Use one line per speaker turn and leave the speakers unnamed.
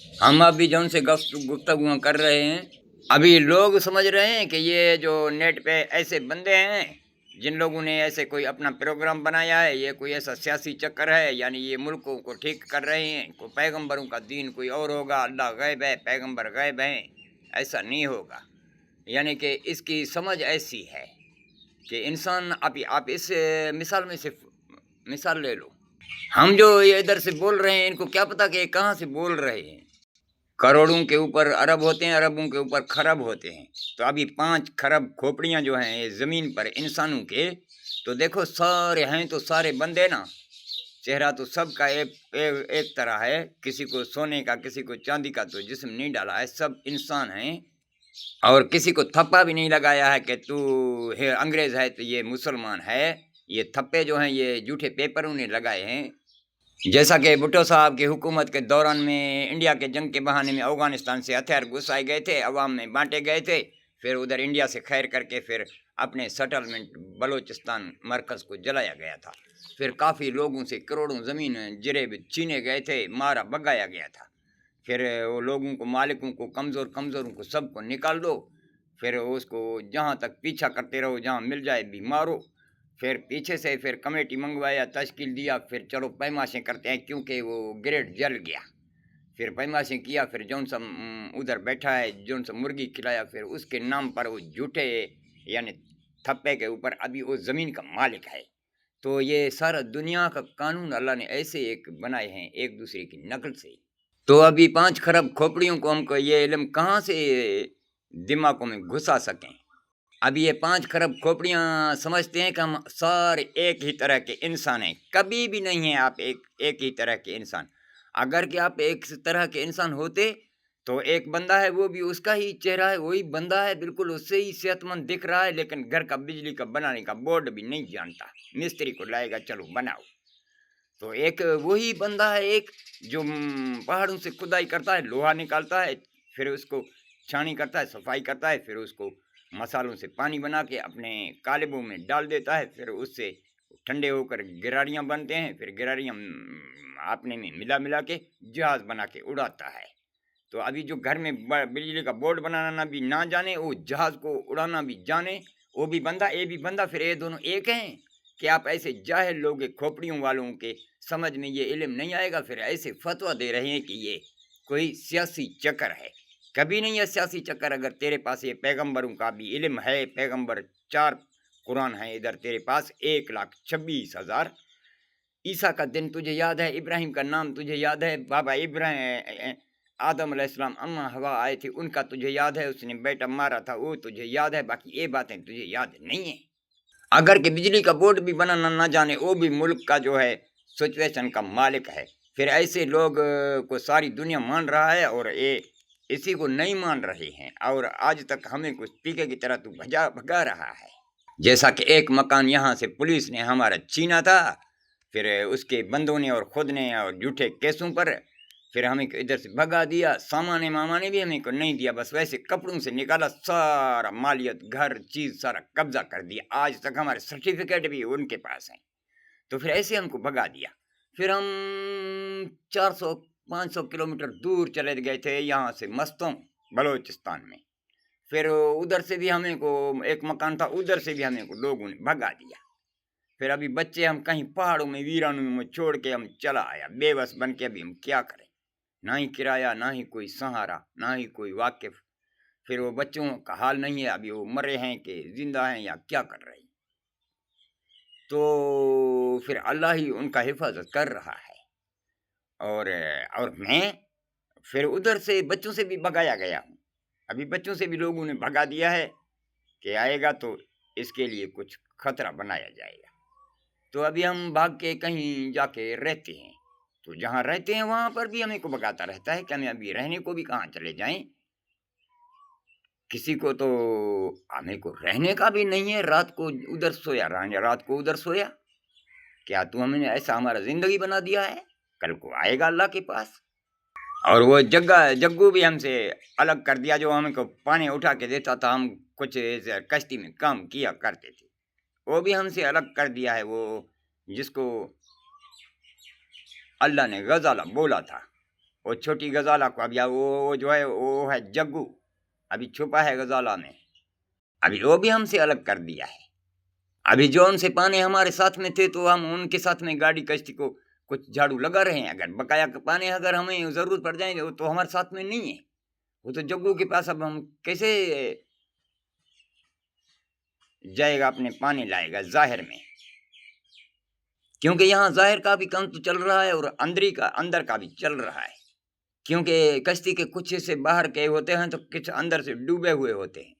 हम अभी जो उनसे गुफ्तगू कर रहे हैं, अभी लोग समझ रहे हैं कि ये जो नेट पे ऐसे बंदे हैं जिन लोगों ने ऐसे कोई अपना प्रोग्राम बनाया है, ये कोई ऐसा सियासी चक्कर है, यानी ये मुल्कों को ठीक कर रहे हैं, को पैगंबरों का दीन कोई और होगा, अल्लाह गैब है, पैगंबर गैब हैं, ऐसा नहीं होगा। यानी कि इसकी समझ ऐसी है कि इंसान, अभी आप इस मिसाल में से मिसाल ले लो, हम जो ये इधर से बोल रहे हैं इनको क्या पता कि ये कहाँ से बोल रहे हैं। करोड़ों के ऊपर अरब होते हैं, अरबों के ऊपर खरब होते हैं। तो अभी 5 खरब खोपड़ियाँ जो हैं ये ज़मीन पर इंसानों के, तो देखो सारे हैं तो सारे बंदे ना, चेहरा तो सबका एक तरह है, किसी को सोने का किसी को चांदी का तो जिस्म नहीं डाला है, सब इंसान हैं। और किसी को थप्पा भी नहीं लगाया है कि तू है अंग्रेज़ है तो ये मुसलमान है। ये थप्पे जो हैं ये झूठे पेपरों ने लगाए हैं। जैसा कि भुट्टो साहब की हुकूमत के दौरान में इंडिया के जंग के बहाने में अफ़गानिस्तान से हथियार घुसाए गए थे, अवाम में बांटे गए थे, फिर उधर इंडिया से खैर करके फिर अपने सेटलमेंट बलूचिस्तान मरकज़ को जलाया गया था। फिर काफ़ी लोगों से करोड़ों ज़मीन जरेब छीने गए थे, मारा भगाया गया था। फिर वो लोगों को, मालिकों को, कमज़ोरों को सबको निकाल दो, फिर उसको जहाँ तक पीछा करते रहो, जहाँ मिल जाए भी मारो। फिर पीछे से फिर कमेटी मंगवाया, तश्कील दिया, फिर चलो पैमाशें करते हैं, क्योंकि वो ग्रेड जल गया। फिर पैमाशें किया, फिर जौन सा उधर बैठा है, जौन सा मुर्गी खिलाया, फिर उसके नाम पर वो झूठे यानी थप्पे के ऊपर अभी वो ज़मीन का मालिक है। तो ये सारा दुनिया का कानून अल्लाह ने ऐसे एक बनाए हैं, एक दूसरे की नकल से। तो अभी 5 खरब खोपड़ियों को हमको ये इल्म कहाँ से दिमागों में घुसा सकें। अभी ये 5 खरब खोपड़ियाँ समझते हैं कि हम सारे एक ही तरह के इंसान हैं। कभी भी नहीं हैं आप एक ही तरह के इंसान। अगर कि आप एक तरह के इंसान होते तो एक बंदा है, वो भी उसका ही चेहरा है, वही बंदा है, बिल्कुल उससे ही सेहतमंद दिख रहा है, लेकिन घर का बिजली का बनाने का बोर्ड भी नहीं जानता। मिस्त्री को लाएगा, चलो बनाओ। तो एक वही बंदा है, एक जो पहाड़ों से खुदाई करता है, लोहा निकालता है, फिर उसको छानी करता है, सफाई करता है, फिर उसको मसालों से पानी बना के अपने कालेबों में डाल देता है, फिर उससे ठंडे होकर गिरारियाँ बनते हैं, फिर गिरारियाँ आपने में मिला मिला के जहाज़ बना के उड़ाता है। तो अभी जो घर में बिजली का बोर्ड बनाना भी ना जाने, वो जहाज़ को उड़ाना भी जाने, वो भी बंदा, ये भी बंदा, फिर ये दोनों एक हैं। कि आप ऐसे जाहिल लोग खोपड़ियों वालों के समझ में ये इल्म नहीं आएगा, फिर ऐसे फतवा दे रहे हैं कि ये कोई सियासी चक्कर है। कभी नहीं है सियासी चक्कर। अगर तेरे पास ये पैगंबरों का भी इल्म है, पैगंबर 4 कुरान है इधर तेरे पास, 1,26,000। ईसा का दिन तुझे याद है, इब्राहिम का नाम तुझे याद है, बाबा इब्राहिम आदम अलैहिस्सलाम, अम्मा हवा आए थे, उनका तुझे याद है, उसने बेटा मारा था वो तुझे याद है, बाकी ये बातें तुझे याद नहीं है। अगर कि बिजली का बोर्ड भी बनाना ना जाने, वो भी मुल्क का जो है सिचुएशन का मालिक है। फिर ऐसे लोग को सारी दुनिया मान रहा है और ये इसी को नहीं मान रहे हैं, और आज तक हमें कुछ पीके की तरह तू भगा रहा है। जैसा कि एक मकान यहाँ से पुलिस ने हमारा छीना था, फिर उसके बंदों ने और खुद ने और झूठे केसों पर फिर हमें इधर से भगा दिया। सामाने मामाने भी हमें को नहीं दिया, बस वैसे कपड़ों से निकाला, सारा मालियत घर चीज़ सारा कब्जा कर दिया। आज तक हमारे सर्टिफिकेट भी उनके पास हैं। तो फिर ऐसे हमको भगा दिया। फिर हम 400-500 किलोमीटर दूर चले गए थे यहाँ से मस्तों, बलूचिस्तान में। फिर उधर से भी हमें को एक मकान था, उधर से भी हमें को लोगों ने भगा दिया। फिर अभी बच्चे हम कहीं पहाड़ों में वीरानों में छोड़ के हम चला आया, बेबस बन के। अभी हम क्या करें, ना ही किराया, ना ही कोई सहारा, ना ही कोई वाकिफ। फिर वो बच्चों का हाल नहीं है, अभी वो मरे हैं कि जिंदा हैं या क्या कर रहे हैं। तो फिर अल्लाह ही उनका हिफाजत कर रहा है। और मैं फिर उधर से बच्चों से भी भगाया गया हूँ। अभी बच्चों से भी लोगों ने भगा दिया है कि आएगा तो इसके लिए कुछ खतरा बनाया जाएगा। तो अभी हम भाग के कहीं जाके रहते हैं, तो जहाँ रहते हैं वहाँ पर भी हमें को भगाता रहता है कि हमें अभी रहने को भी कहाँ चले जाएं। किसी को तो हमें को रहने का भी नहीं है, रात को उधर सोया, रात को उधर सोया। क्या तू हमें ऐसा हमारा जिंदगी बना दिया है, कल को आएगा अल्लाह के पास। और वो जग्गू भी हमसे अलग कर दिया, जो हमें को पानी उठा के देता था, हम कुछ कश्ती में काम किया करते थे, वो भी हमसे अलग कर दिया है। वो जिसको अल्लाह ने गजाला बोला था, वो छोटी गजाला को। अब या वो जो है वो है जग्गू, अभी छुपा है गजाला में, अभी वो भी हमसे अलग कर दिया है। अभी जो उनसे पाने हमारे साथ में थे तो हम उनके साथ में गाड़ी कश्ती को कुछ झाड़ू लगा रहे हैं। अगर बकाया के पाने अगर हमें जरूरत पड़ जाएंगे वो तो हमारे साथ में नहीं है, वो तो जग्गू के पास। अब हम कैसे जाएगा अपने पानी लाएगा जाहिर में, क्योंकि यहाँ जाहिर का भी काम तो चल रहा है और अंदर का भी चल रहा है, क्योंकि कश्ती के कुछ हिस्से बाहर के होते हैं तो कुछ अंदर से डूबे हुए होते हैं।